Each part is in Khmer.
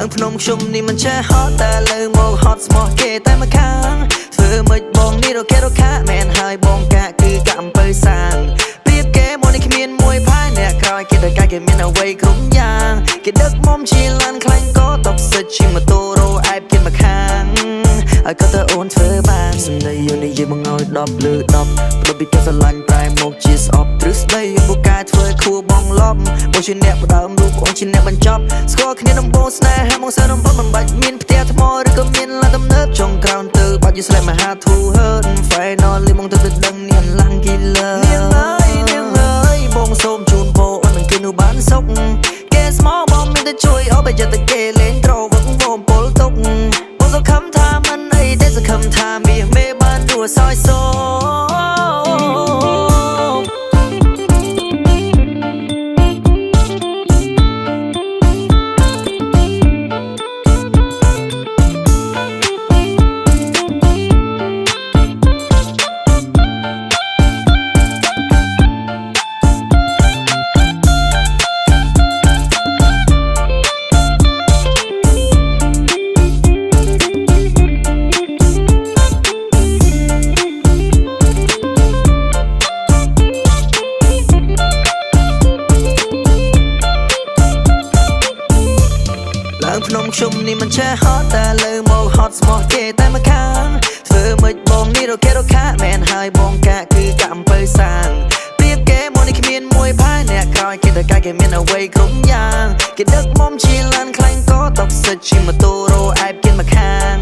ឡើងភ្នំខ្ជុំនេះមិនចេះហត់តែលើមកហត់ស្មោះគេតែមកខាងធ្វើមិនបងនេះរកគេរកខាមែនហើយបងកាគឺកាអំពើសាងព្រៀបគេមកនេះគ្មានមួយផាយអ្នកក្រោយគេទៅកាយគេមានអ្វីគ្រប់យ៉ាងគេដឹកមុំជាឡានខ្លាញ់ក៏តបសិតជិះម៉ូតូរ៉ូអែបគេមកខាងឲ្យក៏ទៅអូនធ្វើបានសំដីយូរនេះយើងមកឲ្យ10លើ10ព្រោះពីគេស្រឡាញ់តែមកជាស្អប់ទ្រឹស្ដីបុកកាធ្វើខួរបងលប់បងជាអ្នកផ្ដើមរូបអូនជាអ្នកបញ្ចប់ស្គាល់គ្នាដំបូងស្នេហាមកសើរំពត់មិនបាច់មានផ្ទះថ្មឬក៏មានឡានទំនើបចុងក្រោយទៅបាច់យូរស្លេមហាធូហឺន Finally មកទៅដឹងនាងឡាំងគីឡឺនាងអើយបងសូមជូនពរអូននឹងគេនោះបានសុខគេស្មោបងមានតែជួយអបយត្តគេលេងត្រវឹកវងពលទុកបងសង្ឃឹមថាមិនអីទេសង្ឃឹមថាមានមេបានរួសយសោភ្នំខ្ជុំនេះមិនចេះហត់តែលើមកហត់ស្មោះគេតែមកខាងធ្វើមិនបងនេះរកគេរកខាមែនហើយបងកាគឺកាអំពើសាងព្រៀបគេមកនេះគ្មានមួយផាយអ្នកក្រោយគេទៅកាយគេមានអ្វីគ្រប់យ៉ាងគេដឹកមុំជាឡានខ្លាញ់ក៏តបសិតជិះម៉ូតូរ៉ូអែបគេមកខាង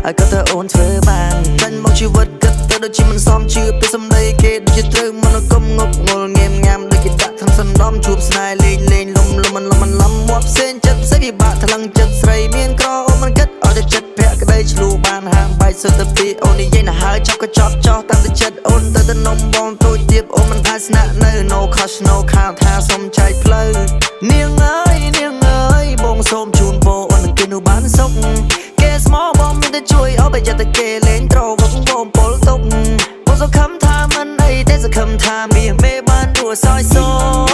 ឲ្យក៏ទៅអូនធ្វើបានចាញ់មកជីវិតគិតទៅដូចជាមិនសមជឿពីសំដីគេដូចជាត្រូវមនកុំងប់ងល់ងៀមងាមដូចគេដាក់ថំសន្តំជួបស្នេហ៍លេងលំមិនលំមាត់ផ្សេងចិត្តស្អីពិបាកថ្លឹងចិត្តស្រីមានក្រអូនមិនគិតឲ្យតែចិត្តភ័ក្រក្តីឆ្លូបានហាមបែកសុទ្ធតែពីអូននិយាយណាហើយចាប់ក៏ចប់ចោះតាមតែចិត្តអូនទៅនំបងទូចទៀតអូនមិនថាស្នាក់នៅ No cost no ខាងថាសុំចែកផ្លូវនាងអើយបងសូមជូនពរអូននឹងគេនោះបានសុខគេស្មោបងមានតែជួយអបយត្តគេលេងត្រវឹកវងពលទុកបងសង្ឃឹមថាមិនអីទេសង្ឃឹមថាមានមេបានរួសយសោ